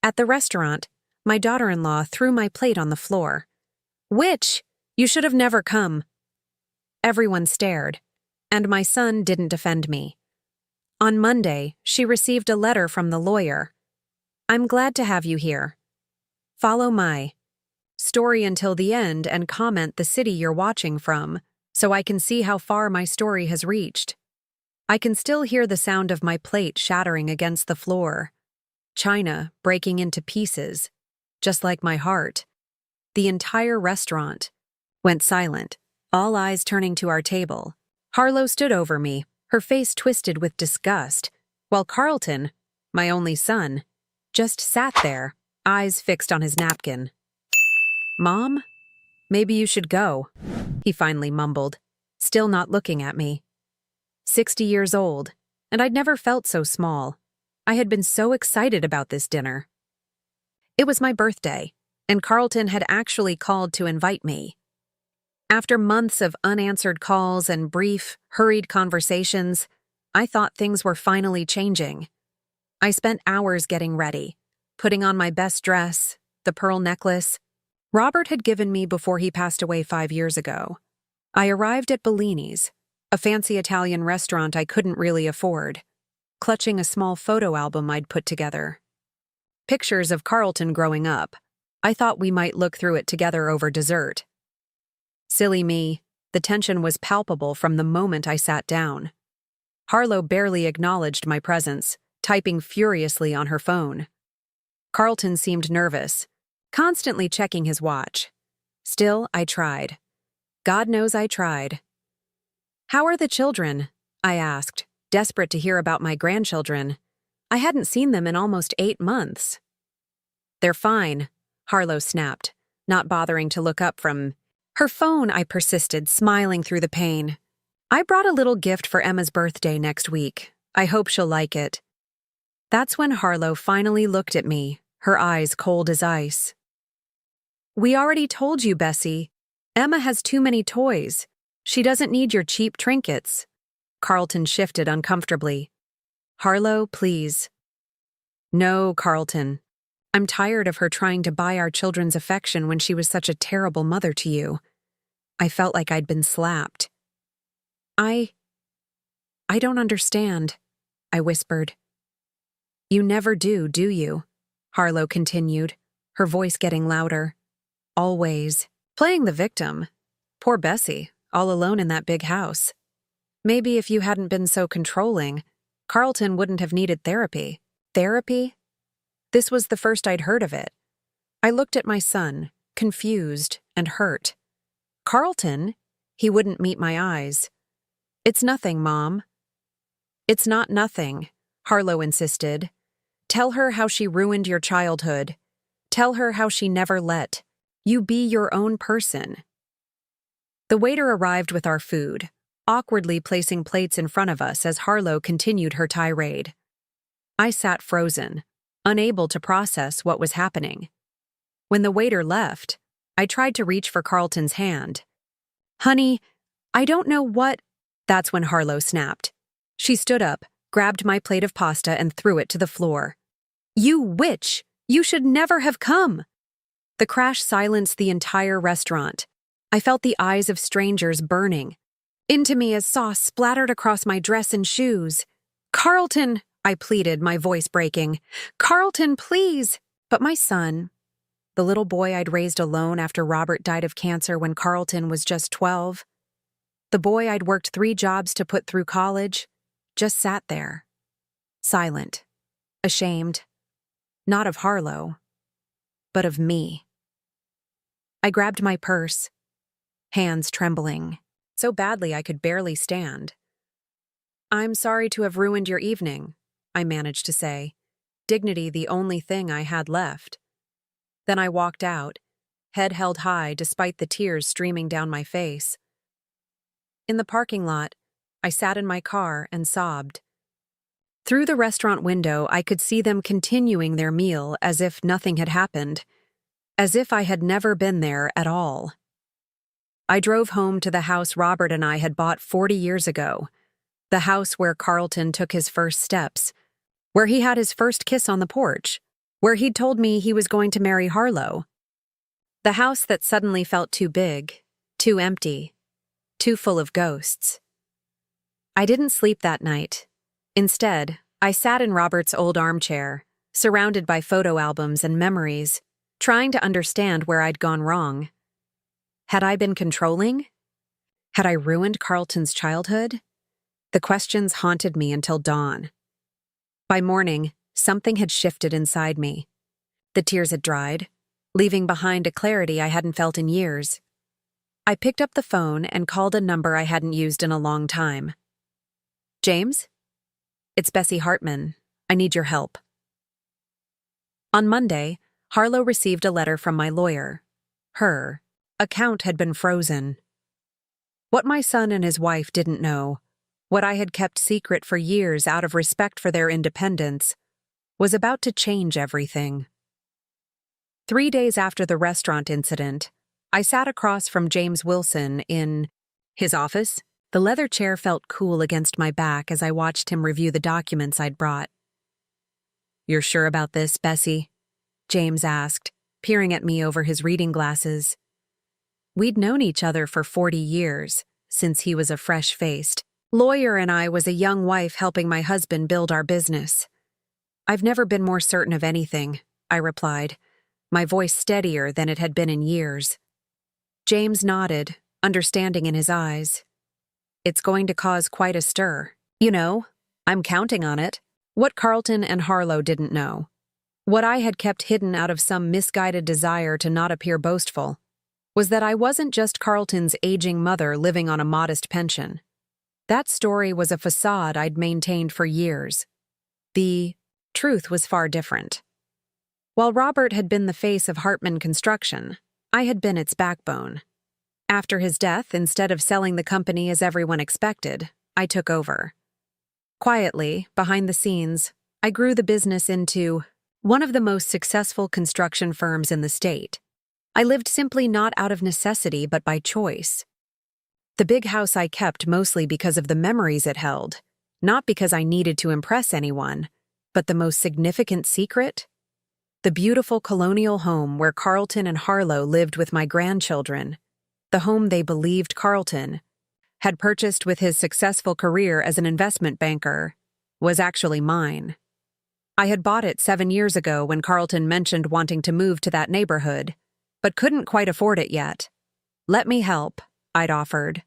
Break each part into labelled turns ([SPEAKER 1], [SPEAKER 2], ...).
[SPEAKER 1] At the restaurant, my daughter-in-law threw my plate on the floor. "Witch! You should have never come." Everyone stared, and my son didn't defend me. On Monday, she received a letter from the lawyer. "I'm glad to have you here. Follow my story until the end and comment the city you're watching from, so I can see how far my story has reached." I can still hear the sound of my plate shattering against the floor. China breaking into pieces, just like my heart. The entire restaurant went silent, all eyes turning to our table. Harlow stood over me, her face twisted with disgust, while Carlton, my only son, just sat there, eyes fixed on his napkin. "Mom, maybe you should go," he finally mumbled, still not looking at me. 60 years old, and I'd never felt so small. I had been so excited about this dinner. It was my birthday, and Carlton had actually called to invite me. After months of unanswered calls and brief, hurried conversations, I thought things were finally changing. I spent hours getting ready, putting on my best dress, the pearl necklace Robert had given me before he passed away 5 years ago. I arrived at Bellini's, a fancy Italian restaurant I couldn't really afford, clutching a small photo album I'd put together. Pictures of Carlton growing up. I thought we might look through it together over dessert. Silly me, the tension was palpable from the moment I sat down. Harlow barely acknowledged my presence, typing furiously on her phone. Carlton seemed nervous, constantly checking his watch. Still, I tried. God knows I tried. "How are the children?" I asked, desperate to hear about my grandchildren. I hadn't seen them in almost 8 months. "They're fine," Harlow snapped, not bothering to look up from her phone. I persisted, smiling through the pain. "I brought a little gift for Emma's birthday next week. I hope she'll like it." That's when Harlow finally looked at me, her eyes cold as ice. "We already told you, Bessie. Emma has too many toys. She doesn't need your cheap trinkets." Carlton shifted uncomfortably. "Harlow, please." "No, Carlton. I'm tired of her trying to buy our children's affection when she was such a terrible mother to you." I felt like I'd been slapped. I don't understand," I whispered. "You never do you?" Harlow continued, her voice getting louder. "Always. Playing the victim. Poor Bessie, all alone in that big house. Maybe if you hadn't been so controlling, Carlton wouldn't have needed therapy." Therapy? This was the first I'd heard of it. I looked at my son, confused and hurt. "Carlton?" He wouldn't meet my eyes. "It's nothing, Mom." "It's not nothing," Harlow insisted. "Tell her how she ruined your childhood. Tell her how she never let you be your own person." The waiter arrived with our food, awkwardly placing plates in front of us as Harlow continued her tirade. I sat frozen, unable to process what was happening. When the waiter left, I tried to reach for Carlton's hand. "Honey, I don't know what—" That's when Harlow snapped. She stood up, grabbed my plate of pasta and threw it to the floor. "You witch! You should never have come!" The crash silenced the entire restaurant. I felt the eyes of strangers burning into me as sauce splattered across my dress and shoes. "Carlton!" I pleaded, my voice breaking. "Carlton, please!" But my son, the little boy I'd raised alone after Robert died of cancer when Carlton was just 12, the boy I'd worked 3 jobs to put through college, just sat there, silent, ashamed, not of Harlow, but of me. I grabbed my purse, hands trembling, so badly I could barely stand. "I'm sorry to have ruined your evening," I managed to say, dignity the only thing I had left. Then I walked out, head held high despite the tears streaming down my face. In the parking lot, I sat in my car and sobbed. Through the restaurant window, I could see them continuing their meal as if nothing had happened, as if I had never been there at all. I drove home to the house Robert and I had bought 40 years ago, the house where Carlton took his first steps, where he had his first kiss on the porch, where he'd told me he was going to marry Harlow. The house that suddenly felt too big, too empty, too full of ghosts. I didn't sleep that night. Instead, I sat in Robert's old armchair, surrounded by photo albums and memories, trying to understand where I'd gone wrong. Had I been controlling? Had I ruined Carlton's childhood? The questions haunted me until dawn. By morning, something had shifted inside me. The tears had dried, leaving behind a clarity I hadn't felt in years. I picked up the phone and called a number I hadn't used in a long time. James? It's Bessie Hartman. I need your help. On Monday, Harlow received a letter from my lawyer. Her account had been frozen. What my son and his wife didn't know, what I had kept secret for years out of respect for their independence, was about to change everything. 3 days after the restaurant incident, I sat across from James Wilson in his office. The leather chair felt cool against my back as I watched him review the documents I'd brought. "You're sure about this, Bessie?" James asked, peering at me over his reading glasses. We'd known each other for 40 years, since he was a fresh-faced lawyer and I was a young wife helping my husband build our business. "I've never been more certain of anything," I replied, my voice steadier than it had been in years. James nodded, understanding in his eyes. "It's going to cause quite a stir. You know, I'm counting on it." What Carlton and Harlow didn't know, what I had kept hidden out of some misguided desire to not appear boastful, was that I wasn't just Carlton's aging mother living on a modest pension. That story was a facade I'd maintained for years. The truth was far different. While Robert had been the face of Hartman Construction, I had been its backbone. After his death, instead of selling the company as everyone expected, I took over. Quietly, behind the scenes, I grew the business into one of the most successful construction firms in the state. I lived simply not out of necessity but by choice. The big house I kept mostly because of the memories it held, not because I needed to impress anyone, but the most significant secret? The beautiful colonial home where Carlton and Harlow lived with my grandchildren, the home they believed Carlton had purchased with his successful career as an investment banker, was actually mine. I had bought it 7 years ago when Carlton mentioned wanting to move to that neighborhood, but couldn't quite afford it yet. "Let me help," I'd offered.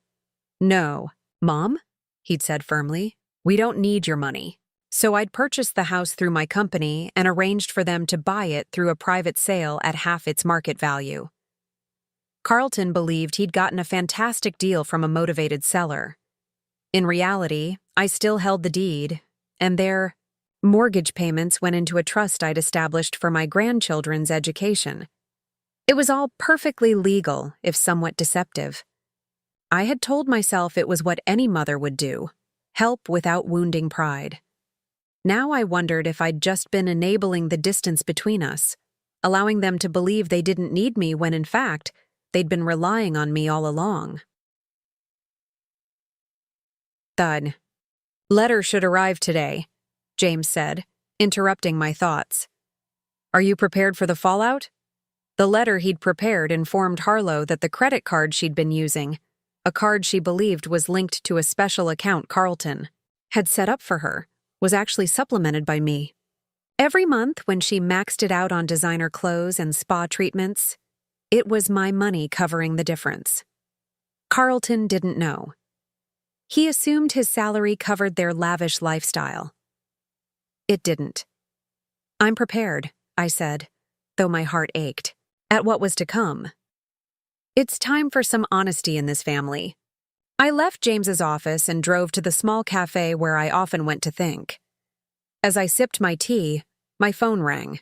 [SPEAKER 1] "No, Mom," he'd said firmly, "we don't need your money." So I'd purchased the house through my company and arranged for them to buy it through a private sale at half its market value. Carlton believed he'd gotten a fantastic deal from a motivated seller. In reality, I still held the deed, and their mortgage payments went into a trust I'd established for my grandchildren's education. It was all perfectly legal, if somewhat deceptive. I had told myself it was what any mother would do, help without wounding pride. Now I wondered if I'd just been enabling the distance between us, allowing them to believe they didn't need me when in fact, they'd been relying on me all along. Thud. "Letter should arrive today," James said, interrupting my thoughts. "Are you prepared for the fallout?" The letter he'd prepared informed Harlow that the credit card she'd been using, a card she believed was linked to a special account Carlton had set up for her, was actually supplemented by me. Every month when she maxed it out on designer clothes and spa treatments, it was my money covering the difference. Carlton didn't know. He assumed his salary covered their lavish lifestyle. It didn't. "I'm prepared," I said, though my heart ached, at what was to come. It's time for some honesty in this family. I left James's office and drove to the small cafe where I often went to think. As I sipped my tea, my phone rang.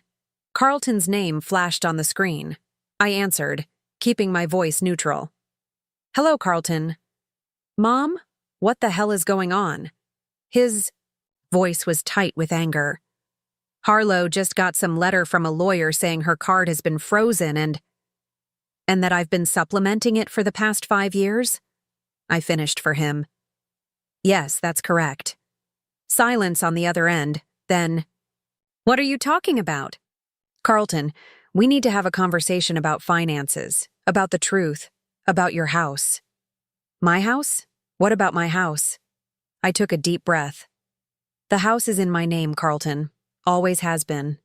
[SPEAKER 1] Carlton's name flashed on the screen. I answered, keeping my voice neutral. "Hello, Carlton." "Mom, what the hell is going on?" His voice was tight with anger. "Harlow just got some letter from a lawyer saying her card has been frozen and that I've been supplementing it for the past 5 years?" I finished for him. "Yes, that's correct." Silence on the other end, then, "What are you talking about?" Carlton, we need to have a conversation about finances, about the truth, about your house. My house? What about my house? I took a deep breath. The house is in my name, Carlton. Always has been.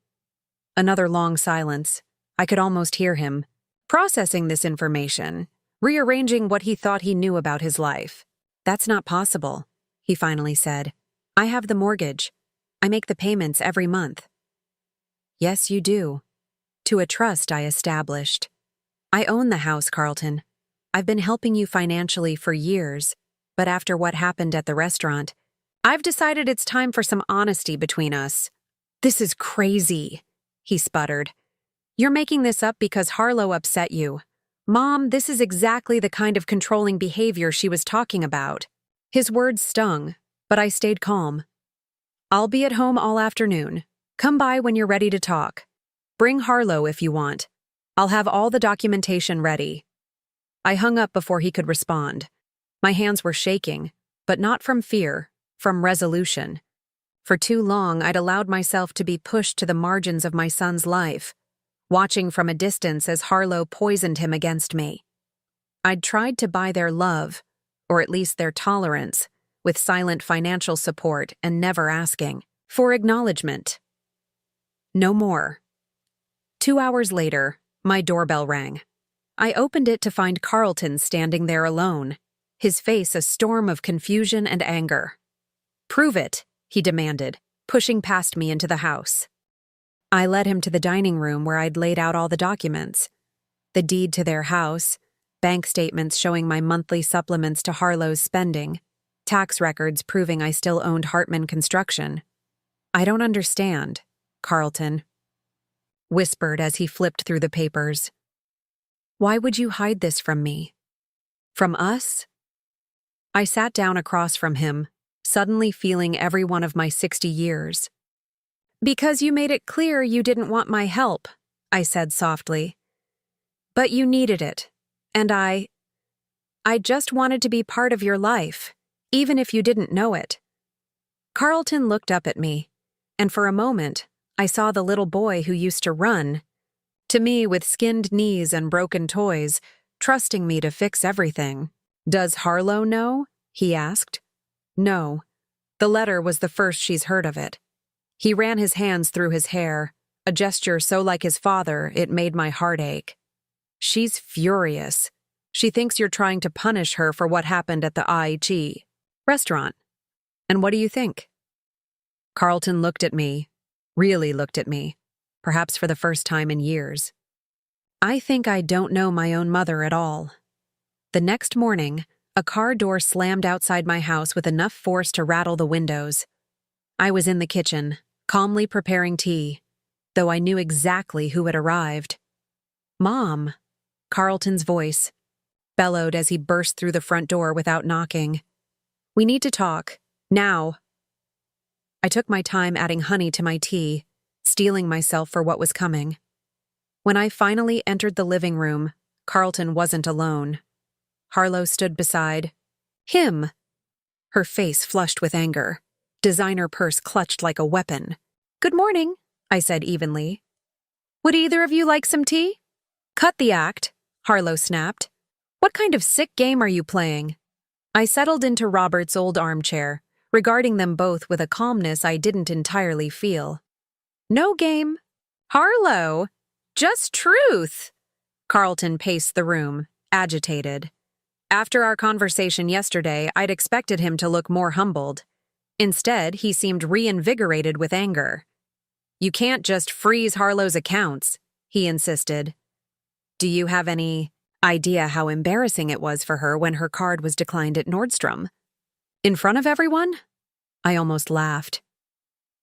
[SPEAKER 1] Another long silence. I could almost hear him, processing this information, rearranging what he thought he knew about his life. That's not possible, he finally said. I have the mortgage. I make the payments every month. Yes, you do. To a trust I established. I own the house, Carlton. I've been helping you financially for years, but after what happened at the restaurant, I've decided it's time for some honesty between us. This is crazy, he sputtered. You're making this up because Harlow upset you. Mom, this is exactly the kind of controlling behavior she was talking about. His words stung, but I stayed calm. I'll be at home all afternoon. Come by when you're ready to talk. Bring Harlow if you want. I'll have all the documentation ready. I hung up before he could respond. My hands were shaking, but not from fear, from resolution. For too long, I'd allowed myself to be pushed to the margins of my son's life, watching from a distance as Harlow poisoned him against me. I'd tried to buy their love, or at least their tolerance, with silent financial support and never asking for acknowledgement. No more. 2 hours later, my doorbell rang. I opened it to find Carlton standing there alone, his face a storm of confusion and anger. Prove it, he demanded, pushing past me into the house. I led him to the dining room where I'd laid out all the documents. The deed to their house, bank statements showing my monthly supplements to Harlow's spending, tax records proving I still owned Hartman Construction. I don't understand, Carlton whispered as he flipped through the papers. Why would you hide this from me? From us? I sat down across from him, suddenly feeling every one of my 60 years. Because you made it clear you didn't want my help, I said softly. But you needed it, and I just wanted to be part of your life, even if you didn't know it. Carlton looked up at me, and for a moment, I saw the little boy who used to run to me with skinned knees and broken toys, trusting me to fix everything. Does Harlow know? He asked. No. The letter was the first she's heard of it. He ran his hands through his hair, a gesture so like his father it made my heart ache. She's furious. She thinks you're trying to punish her for what happened at the IHE restaurant. And what do you think? Carlton looked at me, really looked at me, perhaps for the first time in years. I think I don't know my own mother at all. The next morning, a car door slammed outside my house with enough force to rattle the windows. I was in the kitchen, calmly preparing tea, though I knew exactly who had arrived. Mom, Carlton's voice bellowed as he burst through the front door without knocking. We need to talk, now. I took my time adding honey to my tea, steeling myself for what was coming. When I finally entered the living room, Carlton wasn't alone. Harlow stood beside him, her face flushed with anger, designer purse clutched like a weapon. Good morning, I said evenly. Would either of you like some tea? Cut the act, Harlow snapped. What kind of sick game are you playing? I settled into Robert's old armchair, regarding them both with a calmness I didn't entirely feel. No game. Harlow, just truth. Carlton paced the room, agitated. After our conversation yesterday, I'd expected him to look more humbled. Instead, he seemed reinvigorated with anger. You can't just freeze Harlow's accounts, he insisted. Do you have any idea how embarrassing it was for her when her card was declined at Nordstrom? In front of everyone? I almost laughed.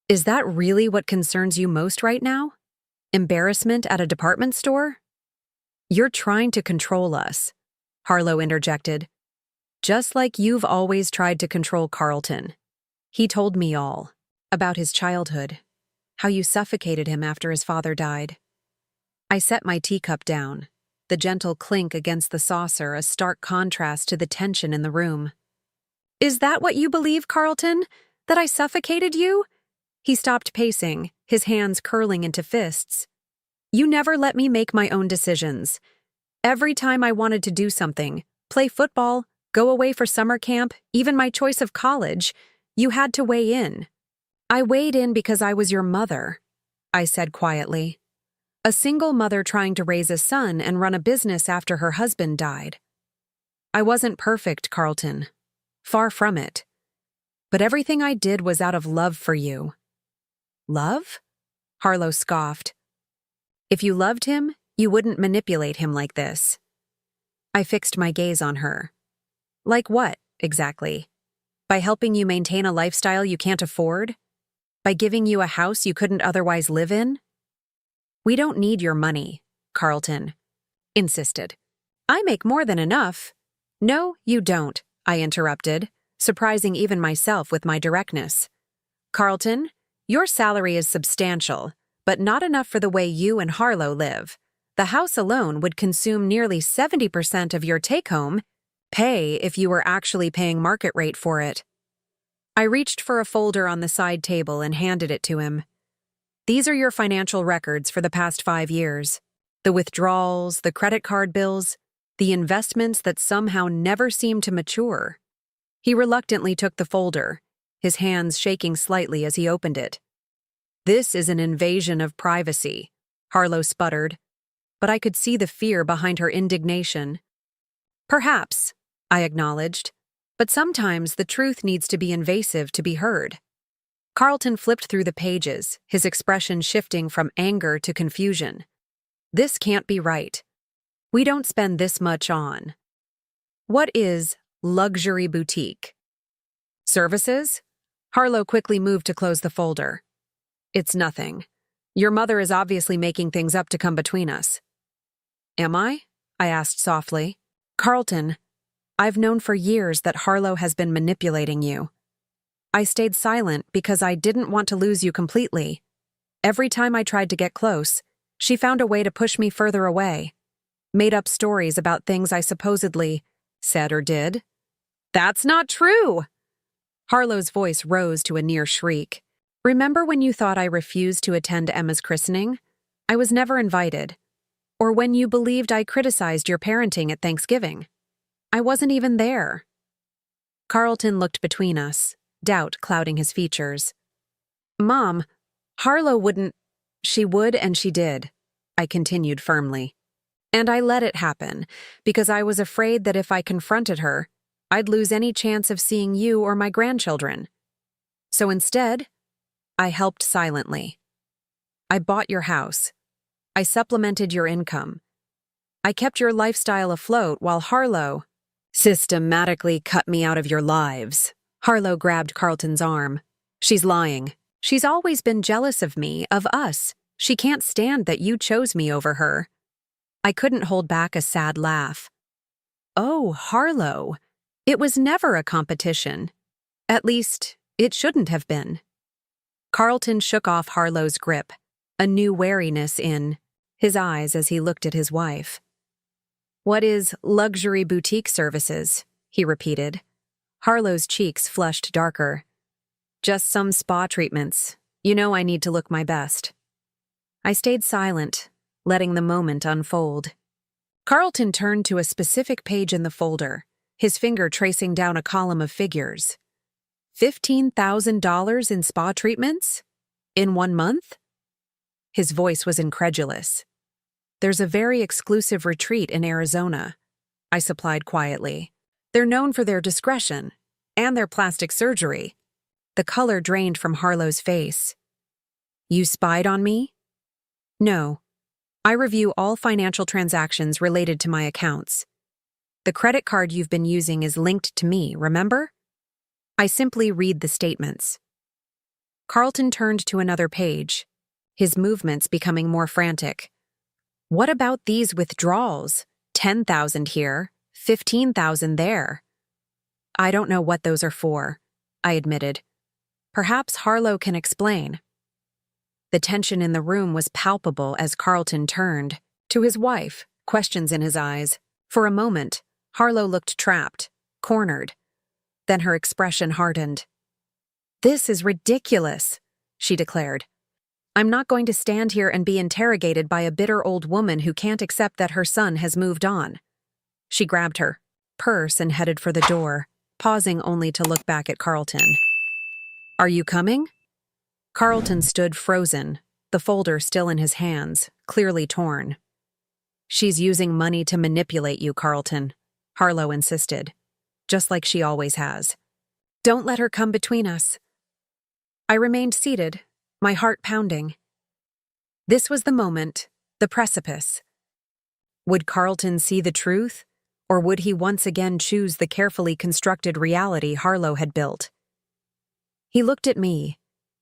[SPEAKER 1] Is that really what concerns you most right now? Embarrassment at a department store? You're trying to control us, Harlow interjected. Just like you've always tried to control Carlton. He told me all, about his childhood, how you suffocated him after his father died. I set my teacup down, the gentle clink against the saucer a stark contrast to the tension in the room. Is that what you believe, Carlton? That I suffocated you? He stopped pacing, his hands curling into fists. You never let me make my own decisions. Every time I wanted to do something, play football, go away for summer camp, even my choice of college, you had to weigh in. I weighed in because I was your mother, I said quietly. A single mother trying to raise a son and run a business after her husband died. I wasn't perfect, Carlton. Far from it. But everything I did was out of love for you. Love? Harlow scoffed. If you loved him, you wouldn't manipulate him like this. I fixed my gaze on her. Like what, exactly? By helping you maintain a lifestyle you can't afford? By giving you a house you couldn't otherwise live in? We don't need your money, Carlton insisted. I make more than enough. No, you don't, I interrupted, surprising even myself with my directness. Carlton, your salary is substantial, but not enough for the way you and Harlow live. The house alone would consume nearly 70% of your take-home pay if you were actually paying market rate for it. I reached for a folder on the side table and handed it to him. These are your financial records for the past 5 years. The withdrawals, the credit card bills, the investments that somehow never seem to mature. He reluctantly took the folder, his hands shaking slightly as he opened it. This is an invasion of privacy, Harlow sputtered, but I could see the fear behind her indignation. Perhaps, I acknowledged, but sometimes the truth needs to be invasive to be heard. Carlton flipped through the pages, his expression shifting from anger to confusion. This can't be right. We don't spend this much on. What is luxury boutique? Services? Harlow quickly moved to close the folder. It's nothing. Your mother is obviously making things up to come between us. Am I? I asked softly. Carlton, I've known for years that Harlow has been manipulating you. I stayed silent because I didn't want to lose you completely. Every time I tried to get close, she found a way to push me further away. Made up stories about things I supposedly said or did. That's not true! Harlow's voice rose to a near shriek. Remember when you thought I refused to attend Emma's christening? I was never invited. Or when you believed I criticized your parenting at Thanksgiving? I wasn't even there. Carlton looked between us, doubt clouding his features. Mom, Harlow wouldn't. She would and she did, I continued firmly. And I let it happen, because I was afraid that if I confronted her, I'd lose any chance of seeing you or my grandchildren. So instead, I helped silently. I bought your house. I supplemented your income. I kept your lifestyle afloat while Harlow systematically cut me out of your lives. Harlow grabbed Carlton's arm. She's lying. She's always been jealous of me, of us. She can't stand that you chose me over her. I couldn't hold back a sad laugh. Oh, Harlow, it was never a competition. At least, it shouldn't have been. Carlton shook off Harlow's grip, a new wariness in his eyes as he looked at his wife. What is luxury boutique services? He repeated. Harlow's cheeks flushed darker. Just some spa treatments. You know I need to look my best. I stayed silent, letting the moment unfold. Carlton turned to a specific page in the folder, his finger tracing down a column of figures. $15,000 in spa treatments? In 1 month? His voice was incredulous. There's a very exclusive retreat in Arizona, I supplied quietly. They're known for their discretion and their plastic surgery. The color drained from Harlow's face. You spied on me? No. I review all financial transactions related to my accounts. The credit card you've been using is linked to me, remember? I simply read the statements. Carlton turned to another page, his movements becoming more frantic. What about these withdrawals? 10,000 here, 15,000 there. I don't know what those are for, I admitted. Perhaps Harlow can explain. The tension in the room was palpable as Carlton turned to his wife, questions in his eyes. For a moment, Harlow looked trapped, cornered. Then her expression hardened. This is ridiculous, she declared. I'm not going to stand here and be interrogated by a bitter old woman who can't accept that her son has moved on. She grabbed her purse and headed for the door, pausing only to look back at Carlton. Are you coming? Carlton stood frozen, the folder still in his hands, clearly torn. She's using money to manipulate you, Carlton, Harlow insisted, just like she always has. Don't let her come between us. I remained seated, my heart pounding. This was the moment, the precipice. Would Carlton see the truth, or would he once again choose the carefully constructed reality Harlow had built? He looked at me,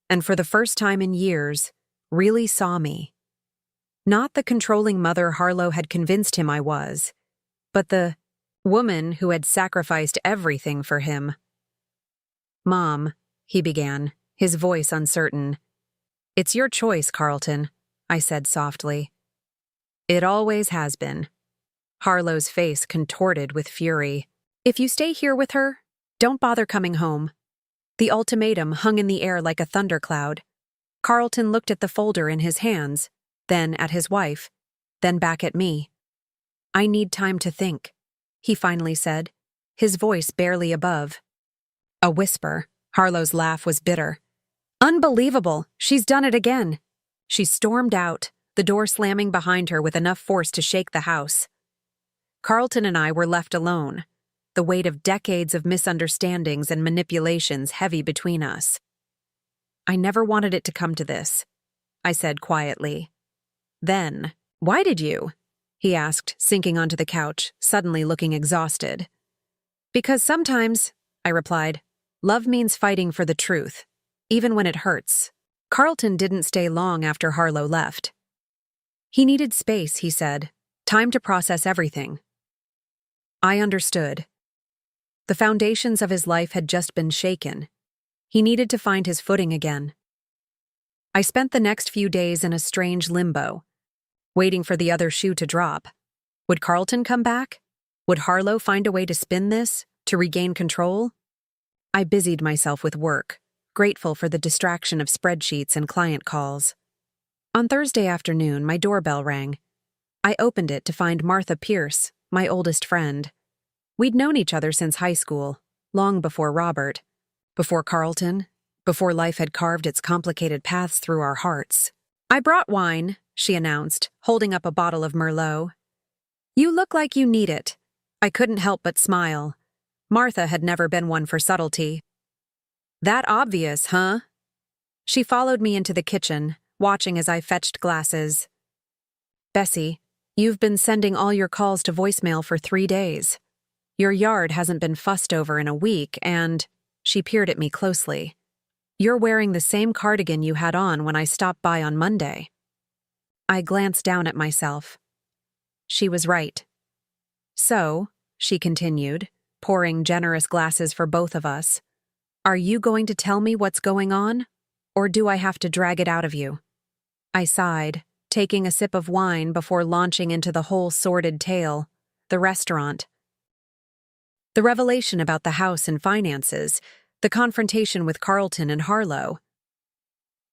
[SPEAKER 1] and for the first time in years, really saw me. Not the controlling mother Harlow had convinced him I was, but the woman who had sacrificed everything for him. Mom, he began, his voice uncertain. It's your choice, Carlton, I said softly. It always has been. Harlow's face contorted with fury. If you stay here with her, don't bother coming home. The ultimatum hung in the air like a thundercloud. Carlton looked at the folder in his hands, then at his wife, then back at me. I need time to think, he finally said, his voice barely above. A whisper. Harlow's laugh was bitter. Unbelievable! She's done it again! She stormed out, the door slamming behind her with enough force to shake the house. Carlton and I were left alone, the weight of decades of misunderstandings and manipulations heavy between us. I never wanted it to come to this, I said quietly. Then, why did you? He asked, sinking onto the couch, suddenly looking exhausted. Because sometimes, I replied, love means fighting for the truth, even when it hurts. Carlton didn't stay long after Harlow left. He needed space, he said, time to process everything. I understood. The foundations of his life had just been shaken. He needed to find his footing again. I spent the next few days in a strange limbo, waiting for the other shoe to drop. Would Carlton come back? Would Harlow find a way to spin this, to regain control? I busied myself with work, grateful for the distraction of spreadsheets and client calls. On Thursday afternoon, my doorbell rang. I opened it to find Martha Pierce, my oldest friend. We'd known each other since high school, long before Robert, before Carlton, before life had carved its complicated paths through our hearts. I brought wine, she announced, holding up a bottle of Merlot. You look like you need it. I couldn't help but smile. Martha had never been one for subtlety. That obvious, huh? She followed me into the kitchen, watching as I fetched glasses. Bessie, you've been sending all your calls to voicemail for 3 days. Your yard hasn't been fussed over in a week, and she peered at me closely. You're wearing the same cardigan you had on when I stopped by on Monday. I glanced down at myself. She was right. So, she continued, pouring generous glasses for both of us, are you going to tell me what's going on, or do I have to drag it out of you? I sighed, taking a sip of wine before launching into the whole sordid tale, the restaurant. The revelation about the house and finances, the confrontation with Carlton and Harlow.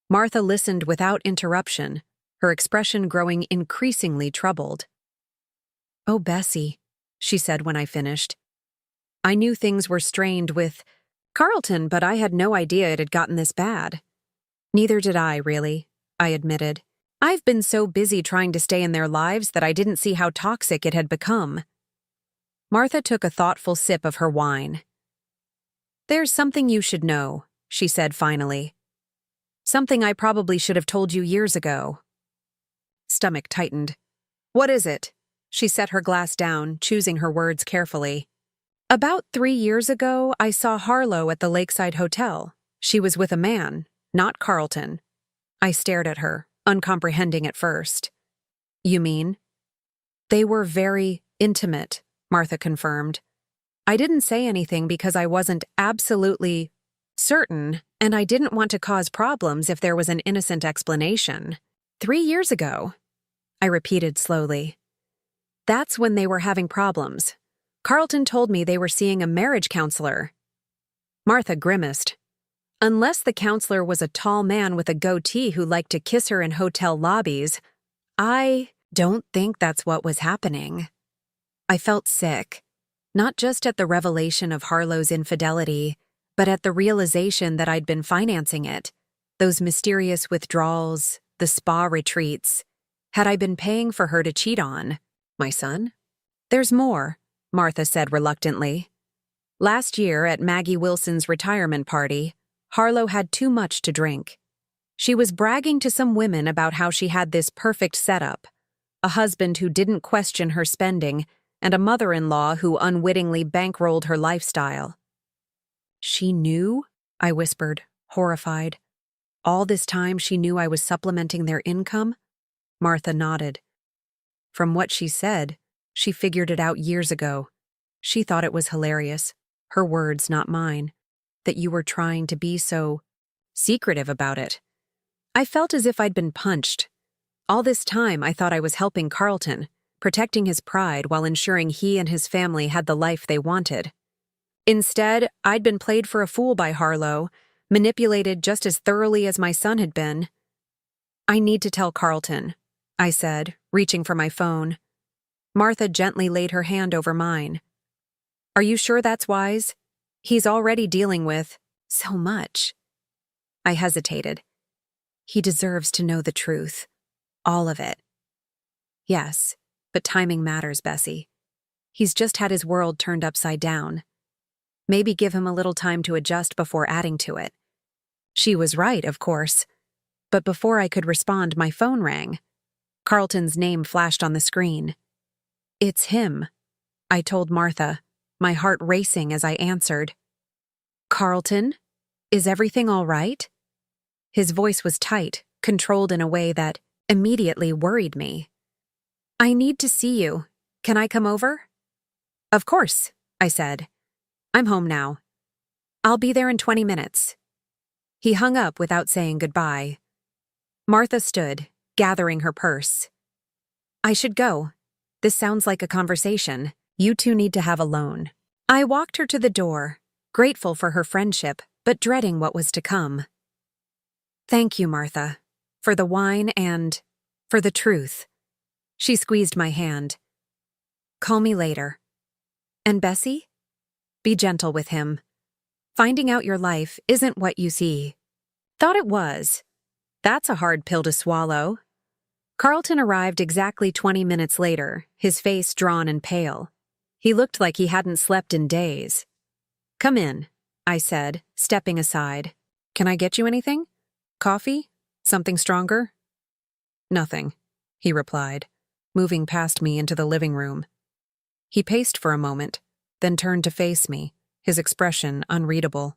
[SPEAKER 1] Martha listened without interruption, her expression growing increasingly troubled. Oh, Bessie, she said when I finished. I knew things were strained with Carlton, but I had no idea it had gotten this bad. Neither did I, really, I admitted. I've been so busy trying to stay in their lives that I didn't see how toxic it had become. Martha took a thoughtful sip of her wine. There's something you should know, she said finally. Something I probably should have told you years ago. Stomach tightened. What is it? She set her glass down, choosing her words carefully. About 3 years ago, I saw Harlow at the Lakeside Hotel. She was with a man, not Carlton. I stared at her, uncomprehending at first. You mean? They were very intimate, Martha confirmed. I didn't say anything because I wasn't absolutely certain, and I didn't want to cause problems if there was an innocent explanation. 3 years ago, I repeated slowly. That's when they were having problems. Carlton told me they were seeing a marriage counselor. Martha grimaced. Unless the counselor was a tall man with a goatee who liked to kiss her in hotel lobbies, I don't think that's what was happening. I felt sick, not just at the revelation of Harlow's infidelity, but at the realization that I'd been financing it. Those mysterious withdrawals, the spa retreats. Had I been paying for her to cheat on my son? There's more, Martha said reluctantly. Last year at Maggie Wilson's retirement party, Harlow had too much to drink. She was bragging to some women about how she had this perfect setup, a husband who didn't question her spending, and a mother-in-law who unwittingly bankrolled her lifestyle. She knew? I whispered, horrified. All this time she knew I was supplementing their income? Martha nodded. From what she said, she figured it out years ago. She thought it was hilarious, her words, not mine, that you were trying to be so secretive about it. I felt as if I'd been punched. All this time I thought I was helping Carlton, protecting his pride while ensuring he and his family had the life they wanted. Instead, I'd been played for a fool by Harlow, manipulated just as thoroughly as my son had been. I need to tell Carlton, I said, reaching for my phone. Martha gently laid her hand over mine. Are you sure that's wise? He's already dealing with so much. I hesitated. He deserves to know the truth. All of it. Yes, but timing matters, Bessie. He's just had his world turned upside down. Maybe give him a little time to adjust before adding to it. She was right, of course. But before I could respond, my phone rang. Carlton's name flashed on the screen. It's him, I told Martha, my heart racing as I answered. Carlton? Is everything all right? His voice was tight, controlled in a way that immediately worried me. I need to see you. Can I come over? Of course, I said. I'm home now. I'll be there in 20 minutes. He hung up without saying goodbye. Martha stood, gathering her purse. I should go. This sounds like a conversation. You two need to have alone. I walked her to the door, grateful for her friendship, but dreading what was to come. Thank you, Martha, for the wine and for the truth. She squeezed my hand. Call me later. And Bessie? Be gentle with him. Finding out your life isn't what you see. Thought it was. That's a hard pill to swallow. Carlton arrived exactly 20 minutes later, his face drawn and pale. He looked like he hadn't slept in days. Come in, I said, stepping aside. Can I get you anything? Coffee? Something stronger? Nothing, he replied, moving past me into the living room. He paced for a moment, then turned to face me, his expression unreadable.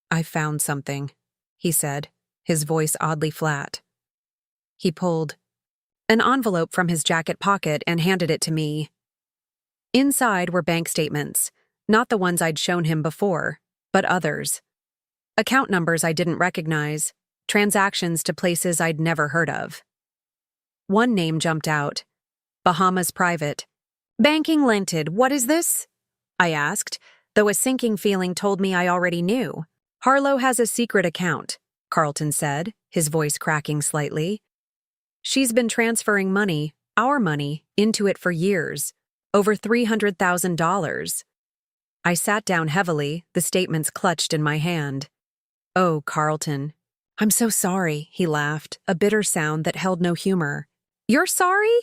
[SPEAKER 1] I found something, he said, his voice oddly flat. He pulled an envelope from his jacket pocket and handed it to me. Inside were bank statements, not the ones I'd shown him before, but others. Account numbers I didn't recognize, transactions to places I'd never heard of. One name jumped out. Bahamas Private. Banking Limited, what is this? I asked, though a sinking feeling told me I already knew. Harlow has a secret account, Carlton said, his voice cracking slightly. She's been transferring money, our money, into it for years, over $300,000. I sat down heavily, the statements clutched in my hand. Oh, Carlton. I'm so sorry, he laughed, a bitter sound that held no humor. You're sorry?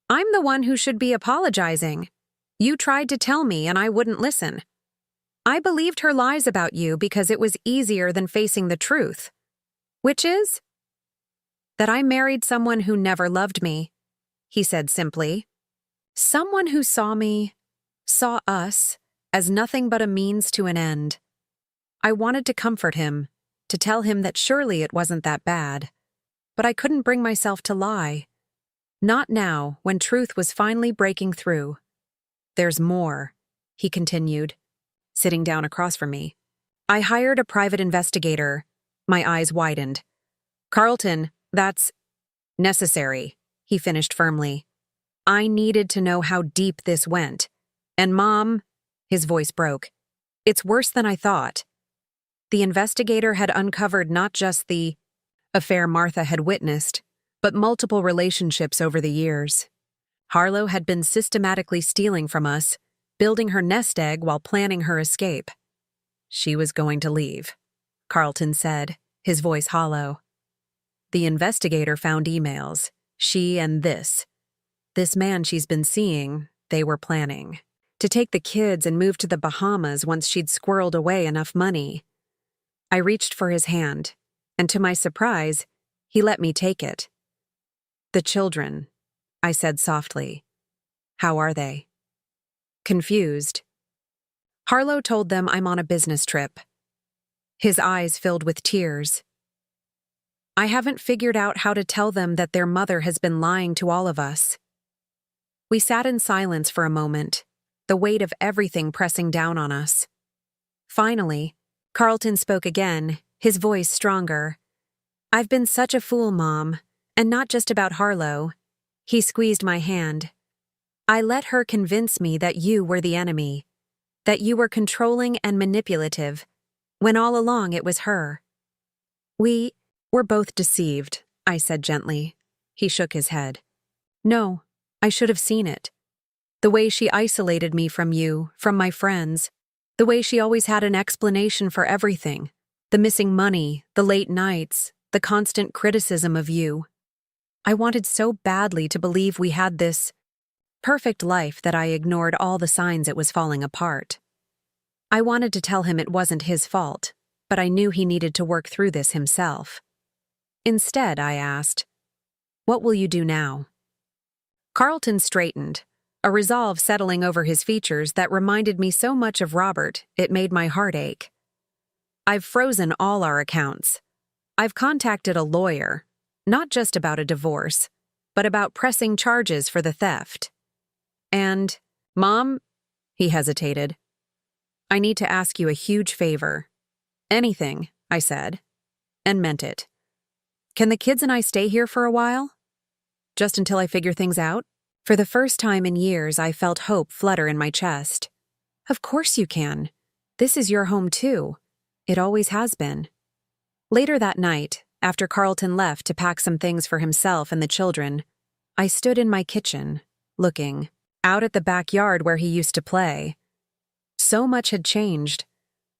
[SPEAKER 1] I'm the one who should be apologizing. You tried to tell me and I wouldn't listen. I believed her lies about you because it was easier than facing the truth. Which is? That I married someone who never loved me, he said simply. Someone who saw us, as nothing but a means to an end. I wanted to comfort him, to tell him that surely it wasn't that bad. But I couldn't bring myself to lie. Not now, when truth was finally breaking through. There's more, he continued, sitting down across from me. I hired a private investigator. My eyes widened. Carlton, that's necessary, he finished firmly. I needed to know how deep this went. And Mom, his voice broke. It's worse than I thought. The investigator had uncovered not just the affair Martha had witnessed, but multiple relationships over the years. Harlow had been systematically stealing from us, building her nest egg while planning her escape. She was going to leave, Carlton said, his voice hollow. The investigator found emails. She and this man she's been seeing, they were planning to take the kids and move to the Bahamas once she'd squirreled away enough money. I reached for his hand, and to my surprise, he let me take it. "The children," I said softly. "How are they?" Confused. Harlow told them I'm on a business trip. His eyes filled with tears. I haven't figured out how to tell them that their mother has been lying to all of us. We sat in silence for a moment, the weight of everything pressing down on us. Finally, Carlton spoke again, his voice stronger. "I've been such a fool, Mom, and not just about Harlow." He squeezed my hand. "I let her convince me that you were the enemy, that you were controlling and manipulative, when all along it was her." "We were both deceived," I said gently. He shook his head. "No, I should have seen it. The way she isolated me from you, from my friends, the way she always had an explanation for everything, the missing money, the late nights, the constant criticism of you. I wanted so badly to believe we had this perfect life that I ignored all the signs it was falling apart. I wanted to tell him it wasn't his fault, but I knew he needed to work through this himself. Instead, I asked, "What will you do now?" Carlton straightened, a resolve settling over his features that reminded me so much of Robert it made my heart ache. "I've frozen all our accounts. I've contacted a lawyer, not just about a divorce, but about pressing charges for the theft. And, Mom," he hesitated, "I need to ask you a huge favor." "Anything," I said, and meant it. "Can the kids and I stay here for a while? Just until I figure things out?" For the first time in years, I felt hope flutter in my chest. "Of course you can. This is your home too. It always has been." Later that night, after Carlton left to pack some things for himself and the children, I stood in my kitchen, looking out at the backyard where he used to play. So much had changed.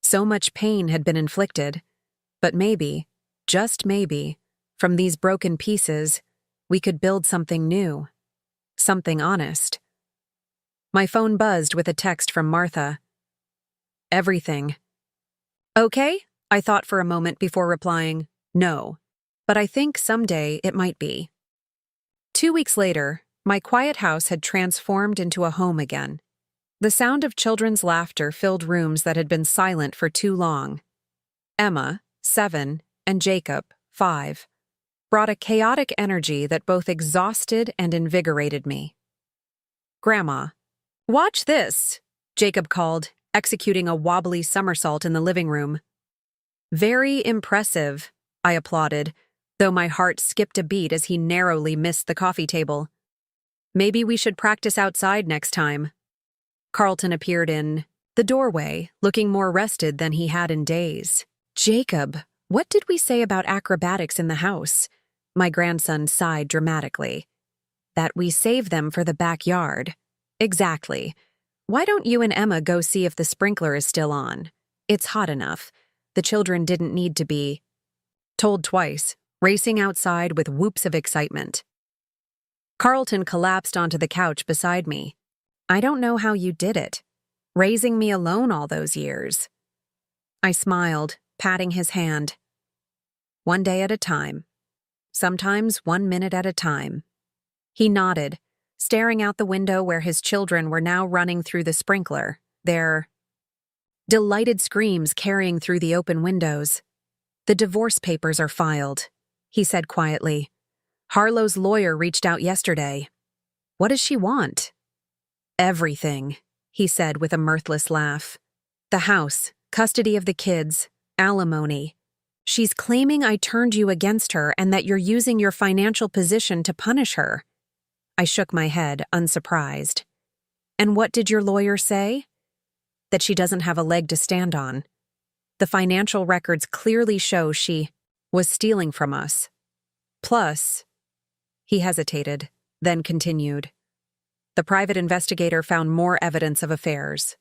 [SPEAKER 1] So much pain had been inflicted. But maybe, just maybe, from these broken pieces, we could build something new. Something honest. My phone buzzed with a text from Martha. "Everything." "Okay," I thought for a moment before replying, "No, but I think someday it might be." 2 weeks later, my quiet house had transformed into a home again. The sound of children's laughter filled rooms that had been silent for too long. Emma, 7, and Jacob, 5, brought a chaotic energy that both exhausted and invigorated me. "Grandma, watch this," Jacob called, executing a wobbly somersault in the living room. "Very impressive," I applauded, though my heart skipped a beat as he narrowly missed the coffee table. "Maybe we should practice outside next time." Carlton appeared in the doorway, looking more rested than he had in days. "Jacob, what did we say about acrobatics in the house?" My grandson sighed dramatically. "That we save them for the backyard." "Exactly. Why don't you and Emma go see if the sprinkler is still on? It's hot enough. The children didn't need to be told twice, racing outside with whoops of excitement. Carlton collapsed onto the couch beside me. "I don't know how you did it, raising me alone all those years." I smiled, patting his hand. "One day at a time. Sometimes 1 minute at a time." He nodded, staring out the window where his children were now running through the sprinkler, their delighted screams carrying through the open windows. "The divorce papers are filed," he said quietly. "Harlow's lawyer reached out yesterday." "What does she want?" "Everything," he said with a mirthless laugh. "The house, custody of the kids, alimony. She's claiming I turned you against her and that you're using your financial position to punish her." I shook my head, unsurprised. "And what did your lawyer say?" "That she doesn't have a leg to stand on." The financial records clearly show she was stealing from us. Plus, he hesitated, then continued. The private investigator found more evidence of affairs.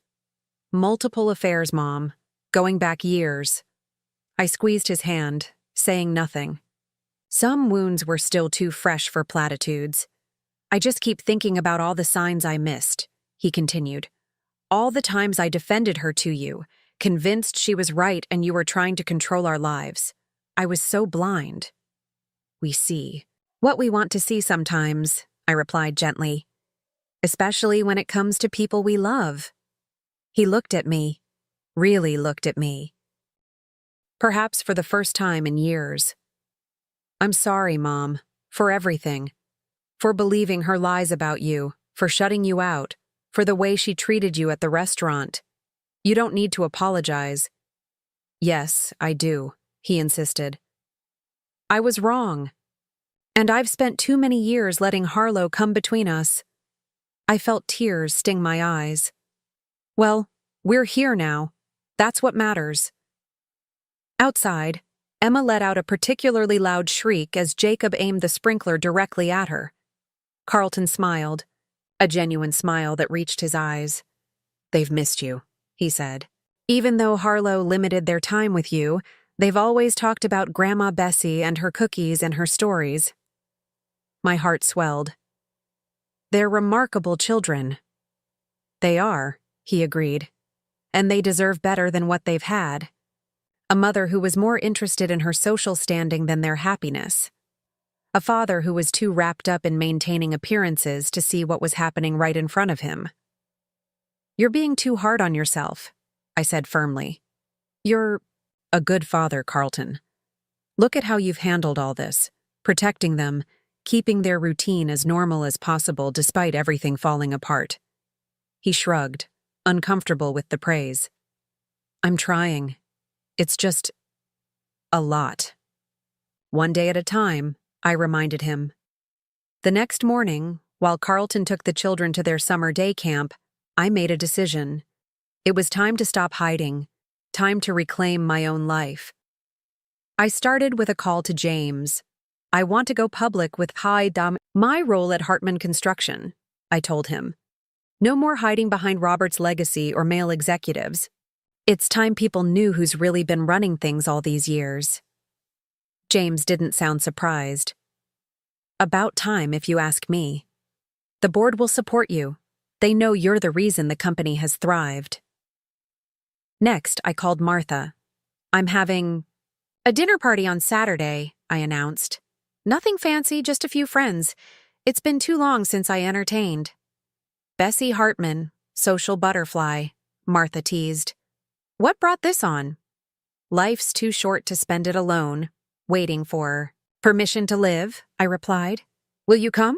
[SPEAKER 1] Multiple affairs, Mom, going back years. I squeezed his hand, saying nothing. Some wounds were still too fresh for platitudes. I just keep thinking about all the signs I missed, he continued. All the times I defended her to you, convinced she was right and you were trying to control our lives. I was so blind. We see what we want to see sometimes, I replied gently. Especially when it comes to people we love. He looked at me, really looked at me. Perhaps for the first time in years. I'm sorry, Mom, for everything. For believing her lies about you, for shutting you out, for the way she treated you at the restaurant. You don't need to apologize. Yes, I do, he insisted. I was wrong. And I've spent too many years letting Harlow come between us. I felt tears sting my eyes. Well, we're here now. That's what matters. Outside, Emma let out a particularly loud shriek as Jacob aimed the sprinkler directly at her. Carlton smiled, a genuine smile that reached his eyes. They've missed you, he said. Even though Harlow limited their time with you, they've always talked about Grandma Bessie and her cookies and her stories. My heart swelled. They're remarkable children. They are, he agreed, and they deserve better than what they've had. A mother who was more interested in her social standing than their happiness. A father who was too wrapped up in maintaining appearances to see what was happening right in front of him. You're being too hard on yourself, I said firmly. You're a good father, Carlton. Look at how you've handled all this, protecting them, keeping their routine as normal as possible despite everything falling apart. He shrugged, uncomfortable with the praise. I'm trying. It's just a lot. One day at a time, I reminded him. The next morning, while Carlton took the children to their summer day camp, I made a decision. It was time to stop hiding, time to reclaim my own life. I started with a call to James. I want to go public with my role at Hartman Construction, I told him. No more hiding behind Robert's legacy or male executives. It's time people knew who's really been running things all these years. James didn't sound surprised. About time, if you ask me. The board will support you. They know you're the reason the company has thrived. Next, I called Martha. I'm having a dinner party on Saturday, I announced. Nothing fancy, just a few friends. It's been too long since I entertained. Bessie Hartman, social butterfly, Martha teased. What brought this on? Life's too short to spend it alone, waiting for permission to live, I replied. Will you come?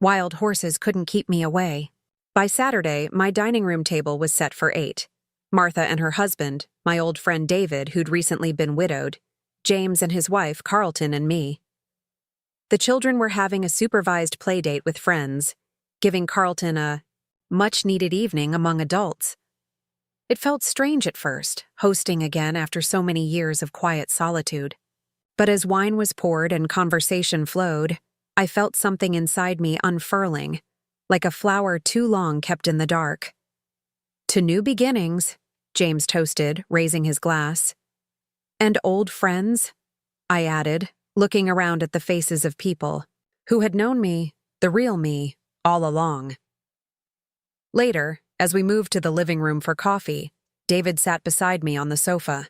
[SPEAKER 1] Wild horses couldn't keep me away. By Saturday, my dining room table was set for 8. Martha and her husband, my old friend David, who'd recently been widowed, James and his wife, Carlton, and me. The children were having a supervised play date with friends, giving Carlton a much-needed evening among adults. It felt strange at first, hosting again after so many years of quiet solitude. But as wine was poured and conversation flowed, I felt something inside me unfurling, like a flower too long kept in the dark. To new beginnings, James toasted, raising his glass. And old friends, I added, looking around at the faces of people who had known me, the real me, all along. Later, as we moved to the living room for coffee, David sat beside me on the sofa.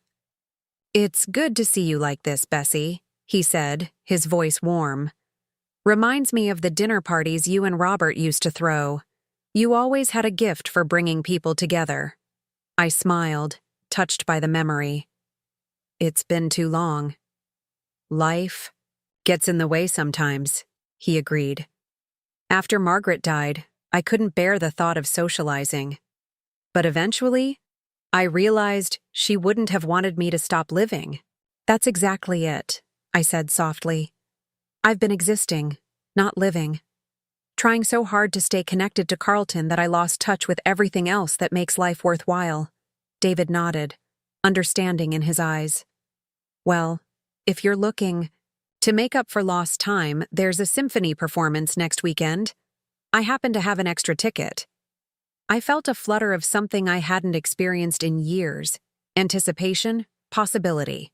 [SPEAKER 1] It's good to see you like this, Bessie, he said, his voice warm. Reminds me of the dinner parties you and Robert used to throw. You always had a gift for bringing people together. I smiled, touched by the memory. It's been too long. Life gets in the way sometimes, he agreed. After Margaret died, I couldn't bear the thought of socializing. But eventually, I realized she wouldn't have wanted me to stop living. That's exactly it, I said softly. I've been existing, not living. Trying so hard to stay connected to Carlton that I lost touch with everything else that makes life worthwhile. David nodded. understanding in his eyes. Well, if you're looking to make up for lost time, there's a symphony performance next weekend. I happen to have an extra ticket. I felt a flutter of something I hadn't experienced in years. Anticipation, possibility.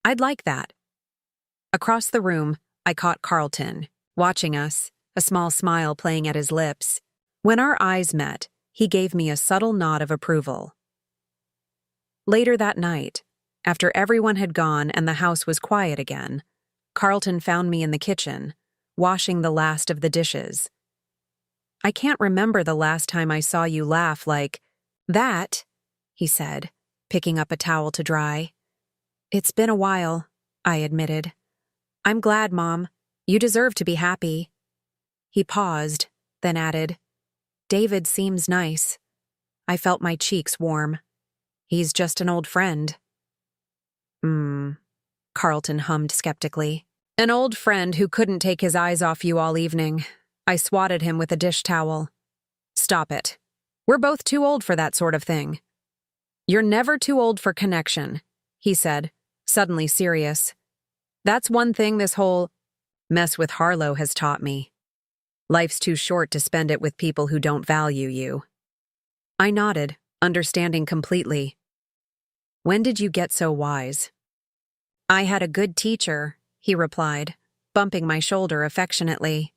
[SPEAKER 1] I'd like that. Across the room, I caught Carlton, watching us, a small smile playing at his lips. When our eyes met, he gave me a subtle nod of approval. Later that night, after everyone had gone and the house was quiet again, Carlton found me in the kitchen, washing the last of the dishes. "I can't remember the last time I saw you laugh like that," he said, picking up a towel to dry. "It's been a while," I admitted. "I'm glad, Mom. You deserve to be happy." He paused, then added, "David seems nice." I felt my cheeks warm. "He's just an old friend." Carlton hummed skeptically. "An old friend who couldn't take his eyes off you all evening." I swatted him with a dish towel. "Stop it. We're both too old for that sort of thing." "You're never too old for connection," he said, suddenly serious. "That's one thing this whole mess with Harlow has taught me. Life's too short to spend it with people who don't value you." I nodded, understanding completely. "When did you get so wise?" "I had a good teacher," he replied, bumping my shoulder affectionately.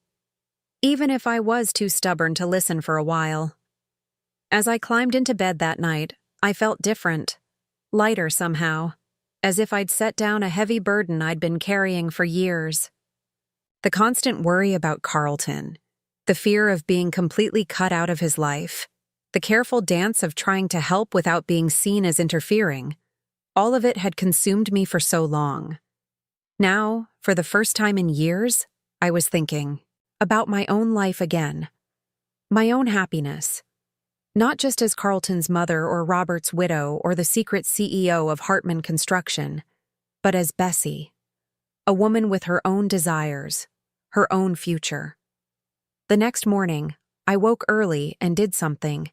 [SPEAKER 1] Even if I was too stubborn to listen for a while. As I climbed into bed that night, I felt different, lighter somehow, as if I'd set down a heavy burden I'd been carrying for years. The constant worry about Carlton, the fear of being completely cut out of his life, the careful dance of trying to help without being seen as interfering, all of it had consumed me for so long. Now, for the first time in years, I was thinking about my own life again, my own happiness, not just as Carlton's mother or Robert's widow or the secret CEO of Hartman Construction, but as Bessie, a woman with her own desires, her own future. The next morning, I woke early and did something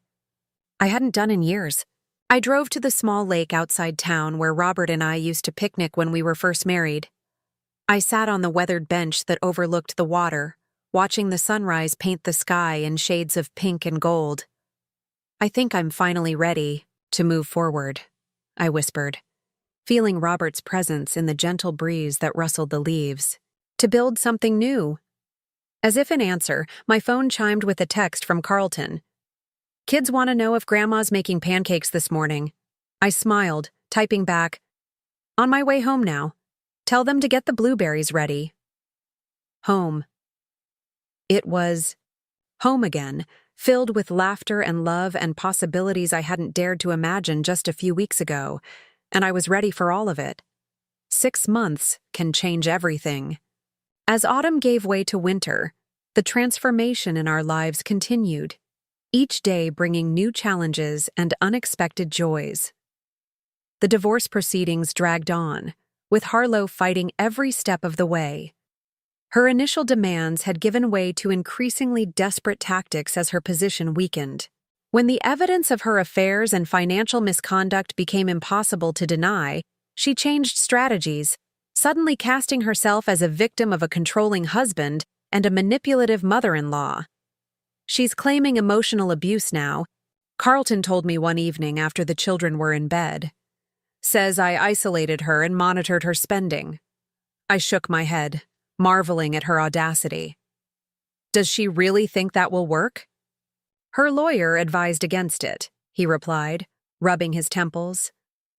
[SPEAKER 1] I hadn't done in years. I drove to the small lake outside town where Robert and I used to picnic when we were first married. I sat on the weathered bench that overlooked the water, watching the sunrise paint the sky in shades of pink and gold. "I think I'm finally ready to move forward," I whispered, feeling Robert's presence in the gentle breeze that rustled the leaves. "To build something new." As if in answer, my phone chimed with a text from Carlton. "Kids want to know if Grandma's making pancakes this morning." I smiled, typing back, "On my way home now. Tell them to get the blueberries ready." Home. It was home again, filled with laughter and love and possibilities I hadn't dared to imagine just a few weeks ago, and I was ready for all of it. 6 months can change everything. As autumn gave way to winter, the transformation in our lives continued, each day bringing new challenges and unexpected joys. The divorce proceedings dragged on, with Harlow fighting every step of the way. Her initial demands had given way to increasingly desperate tactics as her position weakened. When the evidence of her affairs and financial misconduct became impossible to deny, she changed strategies, suddenly casting herself as a victim of a controlling husband and a manipulative mother-in-law. "She's claiming emotional abuse now," Carlton told me one evening after the children were in bed. "Says I isolated her and monitored her spending." I shook my head, marveling at her audacity. "Does she really think that will work?" "Her lawyer advised against it," he replied, rubbing his temples.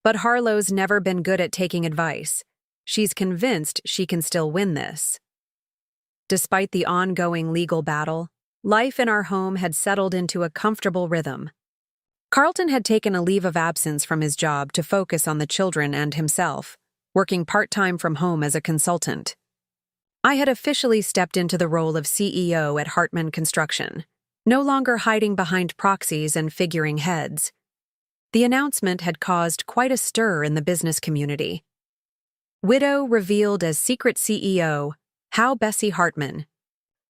[SPEAKER 1] "But Harlow's never been good at taking advice. She's convinced she can still win this." Despite the ongoing legal battle, life in our home had settled into a comfortable rhythm. Carlton had taken a leave of absence from his job to focus on the children and himself, working part-time from home as a consultant. I had officially stepped into the role of CEO at Hartman Construction, no longer hiding behind proxies and figuring heads. The announcement had caused quite a stir in the business community. "Widow revealed as secret CEO, How Bessie Hartman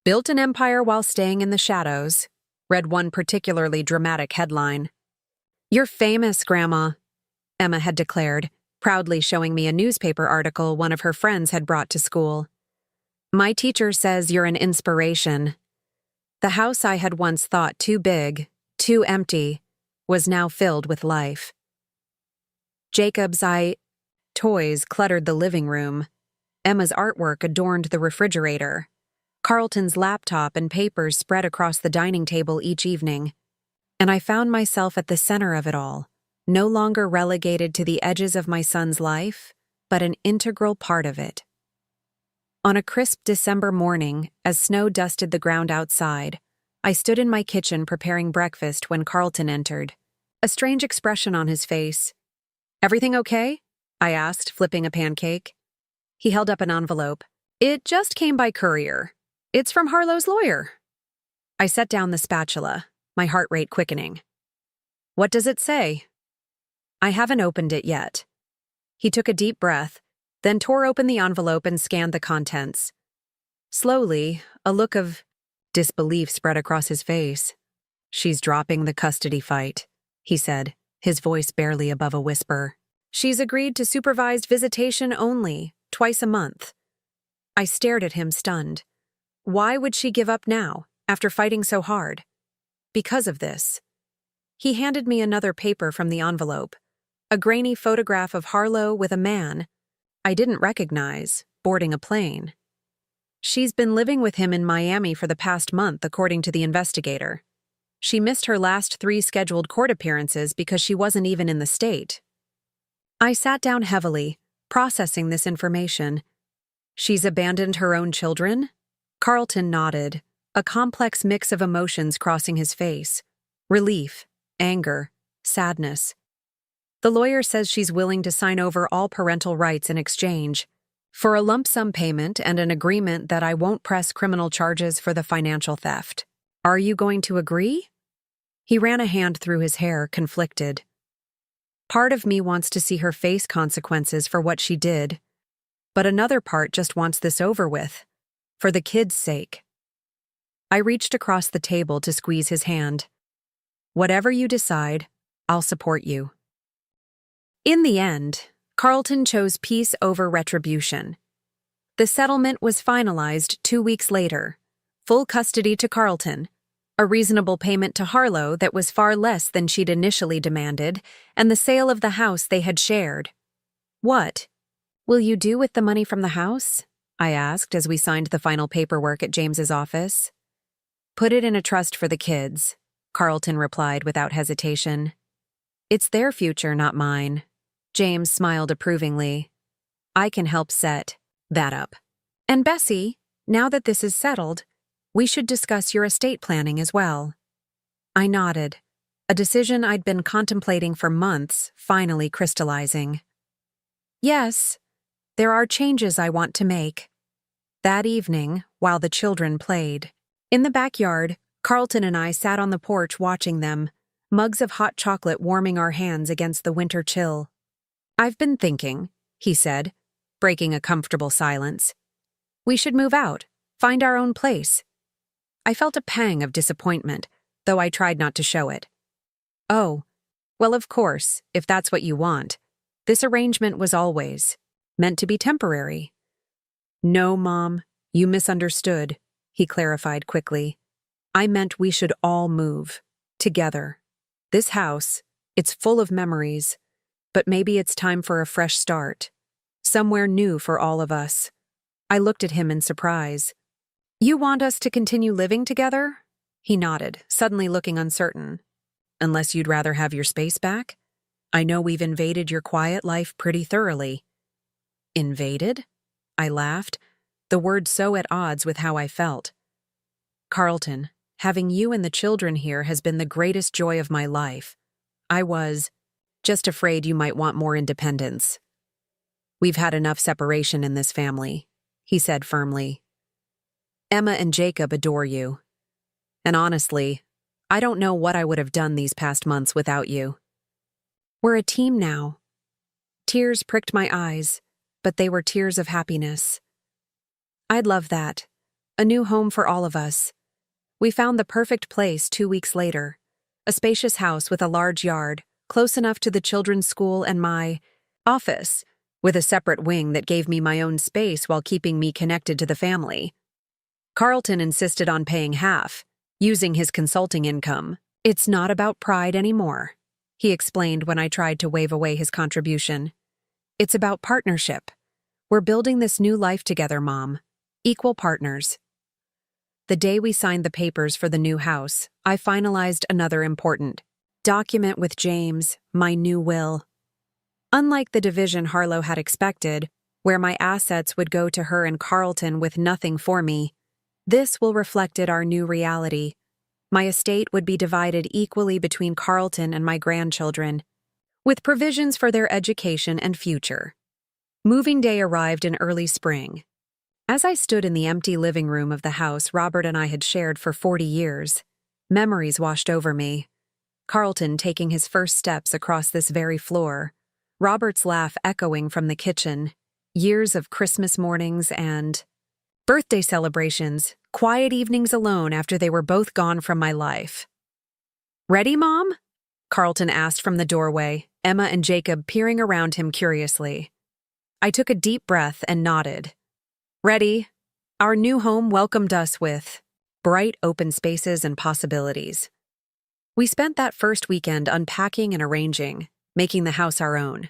[SPEAKER 1] built an empire while staying in the shadows," read one particularly dramatic headline. "You're famous, Grandma," Emma had declared, proudly showing me a newspaper article one of her friends had brought to school. My teacher says you're an inspiration. The house I had once thought too big, too empty, was now filled with life. Jacob's toys cluttered the living room. Emma's artwork adorned the refrigerator. Carlton's laptop and papers spread across the dining table each evening. And I found myself at the center of it all, no longer relegated to the edges of my son's life, but an integral part of it. On a crisp December morning, as snow dusted the ground outside, I stood in my kitchen preparing breakfast when Carlton entered. A strange expression on his face. "Everything okay?" I asked, flipping a pancake. He held up an envelope. "It just came by courier. It's from Harlow's lawyer." I set down the spatula, my heart rate quickening. "What does it say?" "I haven't opened it yet." He took a deep breath, then tore open the envelope and scanned the contents. Slowly, a look of disbelief spread across his face. "She's dropping the custody fight," he said, his voice barely above a whisper. "She's agreed to supervised visitation only, twice a month." I stared at him, stunned. Why would she give up now, after fighting so hard? Because of this. He handed me another paper from the envelope, a grainy photograph of Harlow with a man I didn't recognize, boarding a plane. "She's been living with him in Miami for the past month, according to the investigator. She missed her last 3 scheduled court appearances because she wasn't even in the state." I sat down heavily, processing this information. "She's abandoned her own children?" Carlton nodded, a complex mix of emotions crossing his face. Relief, anger, sadness. "The lawyer says she's willing to sign over all parental rights in exchange for a lump sum payment and an agreement that I won't press criminal charges for the financial theft. Are you going to agree?" He ran a hand through his hair, conflicted. Part of me wants to see her face consequences for what she did, but another part just wants this over with, for the kids' sake. I reached across the table to squeeze his hand. "Whatever you decide, I'll support you." In the end, Carlton chose peace over retribution. The settlement was finalized 2 weeks later. Full custody to Carlton, a reasonable payment to Harlow that was far less than she'd initially demanded, and the sale of the house they had shared. "What will you do with the money from the house?" I asked as we signed the final paperwork at James's office. "Put it in a trust for the kids," Carlton replied without hesitation. "It's their future, not mine." James smiled approvingly. "I can help set that up. And Bessie, now that this is settled, we should discuss your estate planning as well." I nodded, a decision I'd been contemplating for months finally crystallizing. "Yes, there are changes I want to make." That evening, while the children played, in the backyard, Carlton and I sat on the porch watching them, mugs of hot chocolate warming our hands against the winter chill. "I've been thinking," he said, breaking a comfortable silence. "We should move out, find our own place." I felt a pang of disappointment, though I tried not to show it. "Oh, well, of course, if that's what you want. This arrangement was always meant to be temporary." "No, Mom, you misunderstood," he clarified quickly. "I meant we should all move. Together. This house, it's full of memories, but maybe it's time for a fresh start. Somewhere new for all of us." I looked at him in surprise. "You want us to continue living together?" He nodded, suddenly looking uncertain. "Unless you'd rather have your space back? I know we've invaded your quiet life pretty thoroughly." "Invaded?" I laughed, the word so at odds with how I felt. "Carlton, having you and the children here has been the greatest joy of my life. I was just afraid you might want more independence." "We've had enough separation in this family," he said firmly. "Emma and Jacob adore you. And honestly, I don't know what I would have done these past months without you. We're a team now." Tears pricked my eyes, but they were tears of happiness. "I'd love that. A new home for all of us." We found the perfect place 2 weeks later, a spacious house with a large yard, close enough to the children's school and my office, with a separate wing that gave me my own space while keeping me connected to the family. Carlton insisted on paying half, using his consulting income. "It's not about pride anymore," he explained when I tried to wave away his contribution. "It's about partnership. We're building this new life together, Mom. Equal partners." The day we signed the papers for the new house, I finalized another important document with James, my new will. Unlike the division Harlow had expected, where my assets would go to her and Carlton with nothing for me, this will reflected our new reality. My estate would be divided equally between Carlton and my grandchildren, with provisions for their education and future. Moving day arrived in early spring. As I stood in the empty living room of the house Robert and I had shared for 40 years, memories washed over me. Carlton taking his first steps across this very floor, Robert's laugh echoing from the kitchen, years of Christmas mornings and birthday celebrations, quiet evenings alone after they were both gone from my life. "Ready, Mom?" Carlton asked from the doorway, Emma and Jacob peering around him curiously. I took a deep breath and nodded. "Ready." Our new home welcomed us with bright open spaces and possibilities. We spent that first weekend unpacking and arranging, making the house our own.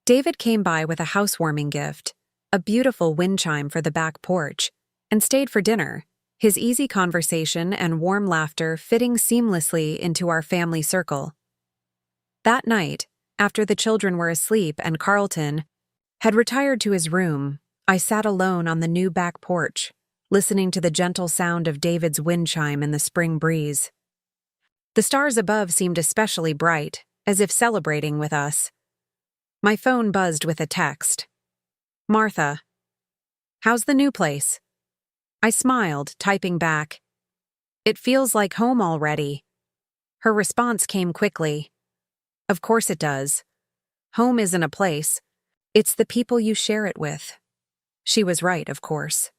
[SPEAKER 1] David came by with a housewarming gift, a beautiful wind chime for the back porch, and stayed for dinner, his easy conversation and warm laughter fitting seamlessly into our family circle. That night, after the children were asleep and Carlton had retired to his room, I sat alone on the new back porch, listening to the gentle sound of David's wind chime in the spring breeze. The stars above seemed especially bright, as if celebrating with us. My phone buzzed with a text. "Martha, how's the new place?" I smiled, typing back, "It feels like home already." Her response came quickly. "Of course it does. Home isn't a place. It's the people you share it with." She was right, of course.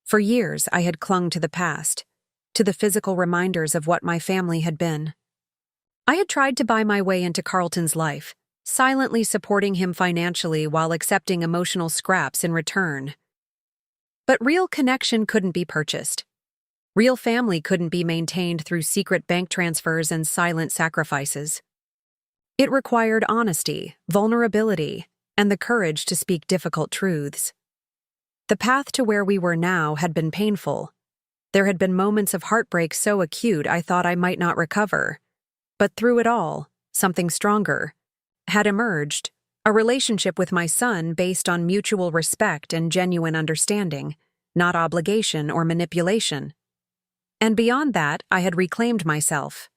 [SPEAKER 1] For years, I had clung to the past, to the physical reminders of what my family had been. I had tried to buy my way into Carlton's life, silently supporting him financially while accepting emotional scraps in return. But real connection couldn't be purchased. Real family couldn't be maintained through secret bank transfers and silent sacrifices. It required honesty, vulnerability, and the courage to speak difficult truths. The path to where we were now had been painful. There had been moments of heartbreak so acute I thought I might not recover. But through it all, something stronger had emerged, a relationship with my son based on mutual respect and genuine understanding, not obligation or manipulation. And beyond that, I had reclaimed myself.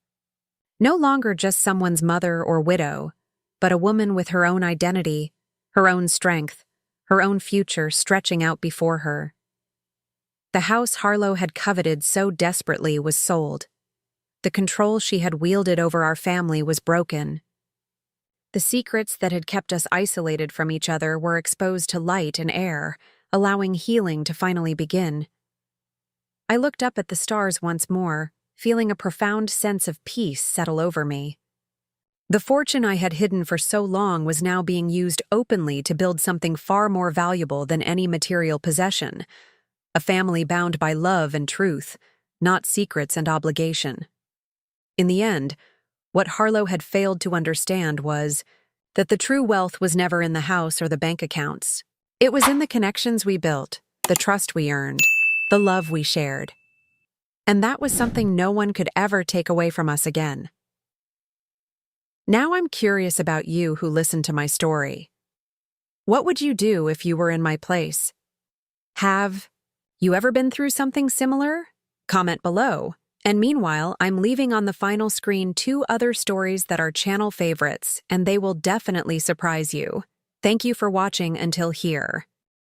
[SPEAKER 1] No longer just someone's mother or widow, but a woman with her own identity, her own strength, her own future stretching out before her. The house Harlow had coveted so desperately was sold. The control she had wielded over our family was broken. The secrets that had kept us isolated from each other were exposed to light and air, allowing healing to finally begin. I looked up at the stars once more, feeling a profound sense of peace settle over me. The fortune I had hidden for so long was now being used openly to build something far more valuable than any material possession, a family bound by love and truth, not secrets and obligation. In the end, what Harlow had failed to understand was that the true wealth was never in the house or the bank accounts. It was in the connections we built, the trust we earned, the love we shared. And that was something no one could ever take away from us again. Now I'm curious about you who listened to my story. What would you do if you were in my place? Have you ever been through something similar? Comment below. And meanwhile, I'm leaving on the final screen 2 other stories that are channel favorites, and they will definitely surprise you. Thank you for watching until here.